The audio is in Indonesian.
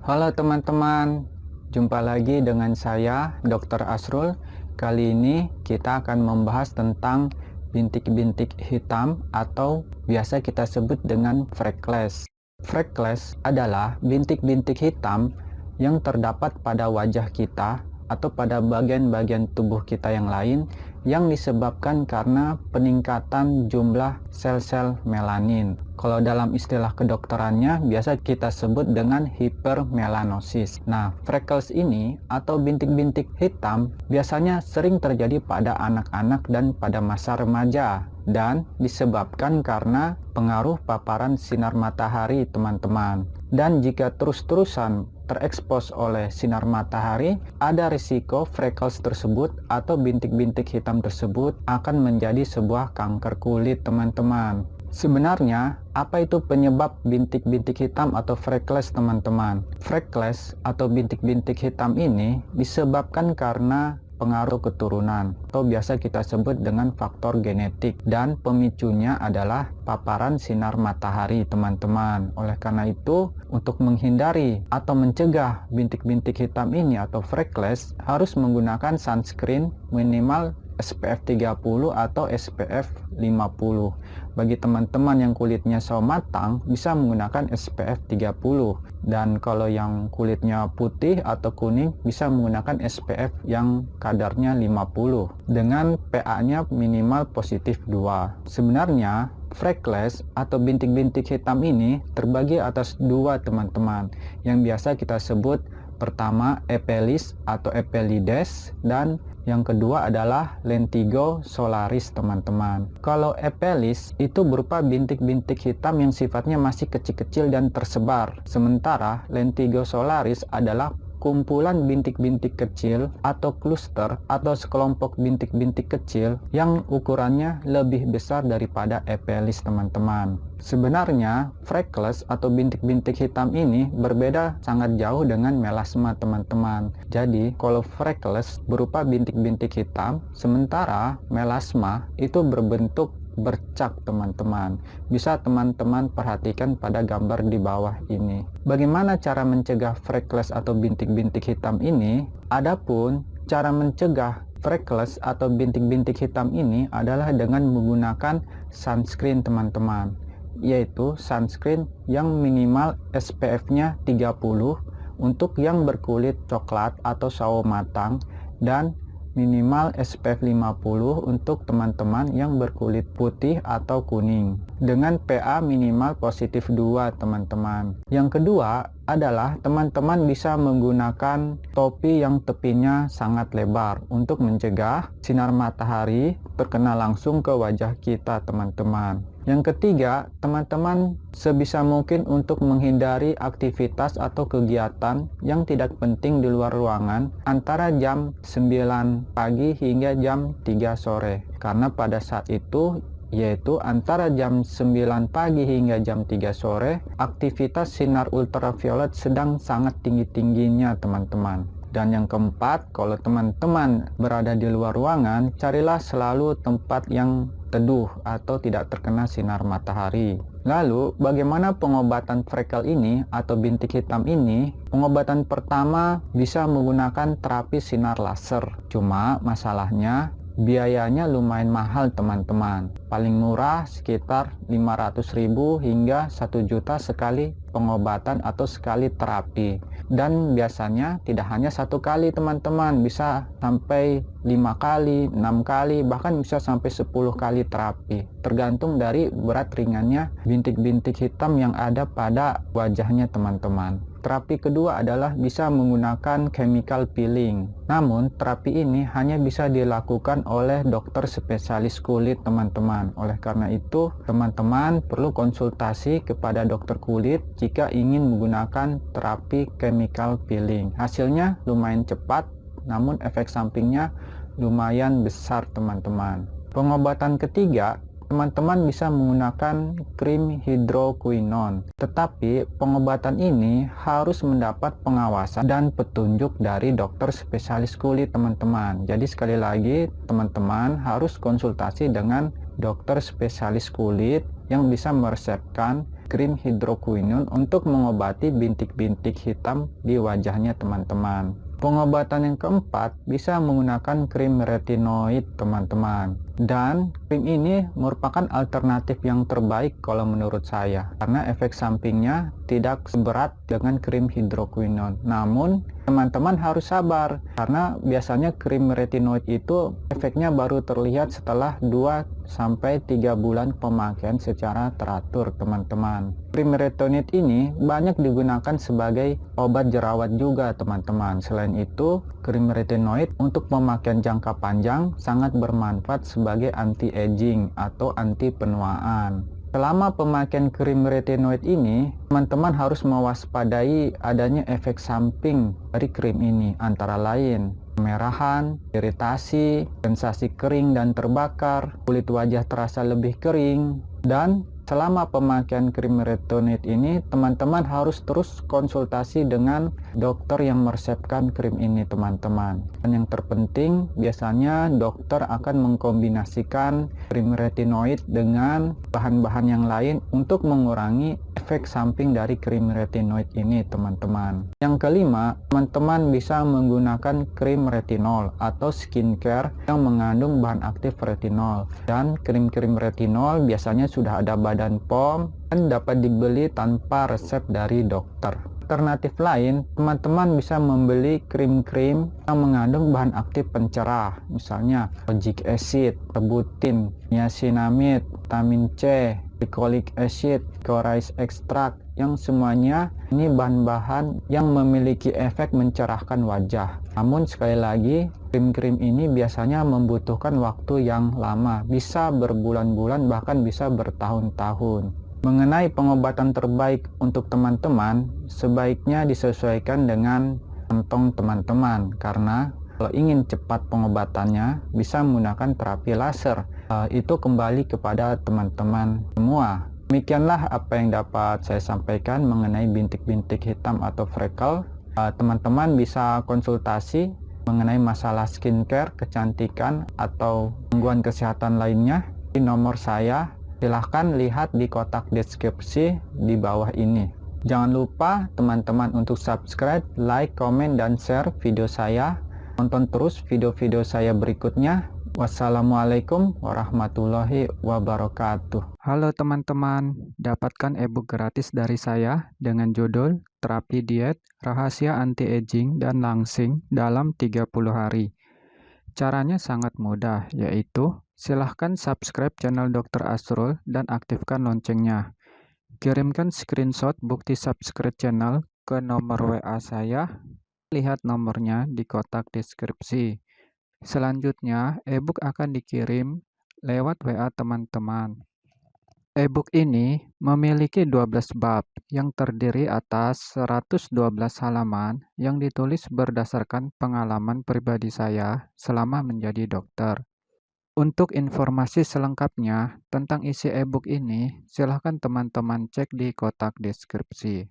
Halo teman-teman, jumpa lagi dengan saya Dr. Asrul. Kali ini kita akan membahas tentang bintik-bintik hitam atau biasa kita sebut dengan freckles. Freckles adalah bintik-bintik hitam yang terdapat pada wajah kita atau pada bagian-bagian tubuh kita yang lain yang disebabkan karena peningkatan jumlah sel-sel melanin. Kalau dalam istilah kedokterannya biasa kita sebut dengan hipermelanosis. Nah, freckles ini atau bintik-bintik hitam biasanya sering terjadi pada anak-anak dan pada masa remaja dan disebabkan karena pengaruh paparan sinar matahari, teman-teman. Dan jika terus-terusan terekspos oleh sinar matahari, ada risiko freckles tersebut atau bintik-bintik hitam tersebut akan menjadi sebuah kanker kulit, teman-teman. Sebenarnya, apa itu penyebab bintik-bintik hitam atau freckles, teman-teman? Freckles atau bintik-bintik hitam ini disebabkan karena pengaruh keturunan atau biasa kita sebut dengan faktor genetik, dan pemicunya adalah paparan sinar matahari, teman-teman. Oleh karena itu, untuk menghindari atau mencegah bintik-bintik hitam ini atau freckles harus menggunakan sunscreen minimal SPF 30 atau SPF 50. Bagi teman-teman yang kulitnya sawo matang bisa menggunakan SPF 30, dan kalau yang kulitnya putih atau kuning bisa menggunakan SPF yang kadarnya 50 dengan PA-nya minimal positif 2. Sebenarnya freckles atau bintik-bintik hitam ini terbagi atas dua, teman-teman, yang biasa kita sebut pertama epilis atau epilides, dan yang kedua adalah lentigo solaris, teman-teman. Kalau epilis itu berupa bintik-bintik hitam yang sifatnya masih kecil-kecil dan tersebar. Sementara lentigo solaris adalah kumpulan bintik-bintik kecil atau cluster atau sekelompok bintik-bintik kecil yang ukurannya lebih besar daripada epilis, teman-teman. Sebenarnya freckles atau bintik-bintik hitam ini berbeda sangat jauh dengan melasma, teman-teman. Jadi kalau freckles berupa bintik-bintik hitam, sementara melasma itu berbentuk bercak, teman-teman. Bisa teman-teman perhatikan pada gambar di bawah ini. Bagaimana cara mencegah freckles atau bintik-bintik hitam ini? Adapun cara mencegah freckles atau bintik-bintik hitam ini adalah dengan menggunakan sunscreen, teman-teman, yaitu sunscreen yang minimal SPF-nya 30 untuk yang berkulit coklat atau sawo matang, dan minimal SPF 50 untuk teman-teman yang berkulit putih atau kuning dengan PA minimal positif 2, teman-teman. Yang kedua adalah teman-teman bisa menggunakan topi yang tepinya sangat lebar untuk mencegah sinar matahari terkena langsung ke wajah kita, teman-teman. Yang ketiga, teman-teman sebisa mungkin untuk menghindari aktivitas atau kegiatan yang tidak penting di luar ruangan antara jam 9 pagi hingga jam 3 sore. Karena pada saat itu, yaitu antara jam 9 pagi hingga jam 3 sore, aktivitas sinar ultraviolet sedang sangat tinggi-tingginya, teman-teman. Dan yang keempat, kalau teman-teman berada di luar ruangan, carilah selalu tempat yang teduh atau tidak terkena sinar matahari. Lalu, bagaimana pengobatan freckle ini atau bintik hitam ini? Pengobatan pertama bisa menggunakan terapi sinar laser. Cuma masalahnya biayanya lumayan mahal, teman-teman. Paling murah sekitar 500.000 hingga 1 juta sekali pengobatan atau sekali terapi. Dan biasanya tidak hanya satu kali, teman-teman, bisa sampai 5 kali, 6 kali, bahkan bisa sampai 10 kali terapi, tergantung dari berat ringannya bintik-bintik hitam yang ada pada wajahnya, teman-teman. Terapi kedua adalah bisa menggunakan chemical peeling. Namun, terapi ini hanya bisa dilakukan oleh dokter spesialis kulit, teman-teman. Oleh karena itu, teman-teman perlu konsultasi kepada dokter kulit jika ingin menggunakan terapi chemical peeling. Hasilnya lumayan cepat, namun efek sampingnya lumayan besar, teman-teman. Pengobatan ketiga, teman-teman bisa menggunakan krim hidroquinone. Tetapi pengobatan ini harus mendapat pengawasan dan petunjuk dari dokter spesialis kulit, teman-teman. Jadi sekali lagi, teman-teman harus konsultasi dengan dokter spesialis kulit yang bisa meresepkan krim hidroquinone untuk mengobati bintik-bintik hitam di wajahnya teman-teman. Pengobatan yang keempat bisa menggunakan krim retinoid teman-teman. Dan krim ini merupakan alternatif yang terbaik kalau menurut saya, karena efek sampingnya tidak seberat dengan krim hidroquinone. Namun teman-teman harus sabar, karena biasanya krim retinoid itu efeknya baru terlihat setelah 2-3 bulan pemakaian secara teratur teman-teman. Krim retinoid ini banyak digunakan sebagai obat jerawat juga teman-teman. Selain itu, krim retinoid untuk pemakaian jangka panjang sangat bermanfaat sebagai anti-aging atau anti penuaan. Selama pemakaian krim retinoid ini, teman-teman harus mewaspadai adanya efek samping dari krim ini, antara lain kemerahan, iritasi, sensasi kering dan terbakar, kulit wajah terasa lebih kering, dan selama pemakaian krim retinoid ini, teman-teman harus terus konsultasi dengan dokter yang meresepkan krim ini teman-teman. Dan yang terpenting, biasanya dokter akan mengkombinasikan krim retinoid dengan bahan-bahan yang lain untuk mengurangi efek samping dari krim retinoid ini teman-teman. Yang kelima, teman-teman bisa menggunakan krim retinol atau skincare yang mengandung bahan aktif retinol. Dan krim-krim retinol biasanya sudah ada Badan POM dan dapat dibeli tanpa resep dari dokter. Alternatif lain, teman-teman bisa membeli krim-krim yang mengandung bahan aktif pencerah, misalnya kojic acid, rebutin, niacinamide, vitamin C, glycolic acid, licorice extract, yang semuanya ini bahan-bahan yang memiliki efek mencerahkan wajah. Namun sekali lagi, krim-krim ini biasanya membutuhkan waktu yang lama, bisa berbulan-bulan bahkan bisa bertahun-tahun. Mengenai pengobatan terbaik untuk teman-teman, sebaiknya disesuaikan dengan kantong teman-teman, karena kalau ingin cepat pengobatannya bisa menggunakan terapi laser. Itu kembali kepada teman-teman semua. Demikianlah apa yang dapat saya sampaikan mengenai bintik-bintik hitam atau freckle. Teman-teman bisa konsultasi mengenai masalah skincare, kecantikan, atau gangguan kesehatan lainnya di nomor saya. Silahkan lihat di kotak deskripsi di bawah ini. Jangan lupa teman-teman untuk subscribe, like, komen, dan share video saya. Tonton terus video-video saya berikutnya. Wassalamualaikum warahmatullahi wabarakatuh. Halo teman-teman, dapatkan ebook gratis dari saya dengan judul Terapi Diet, Rahasia Anti-Aging dan Langsing dalam 30 hari. Caranya sangat mudah, yaitu silahkan subscribe channel Dr. Asrul dan aktifkan loncengnya. Kirimkan screenshot bukti subscribe channel ke nomor WA saya. Lihat nomornya di kotak deskripsi. Selanjutnya, ebook akan dikirim lewat WA teman-teman. E-book ini memiliki 12 bab yang terdiri atas 112 halaman yang ditulis berdasarkan pengalaman pribadi saya selama menjadi dokter. Untuk informasi selengkapnya tentang isi e-book ini, silahkan teman-teman cek di kotak deskripsi.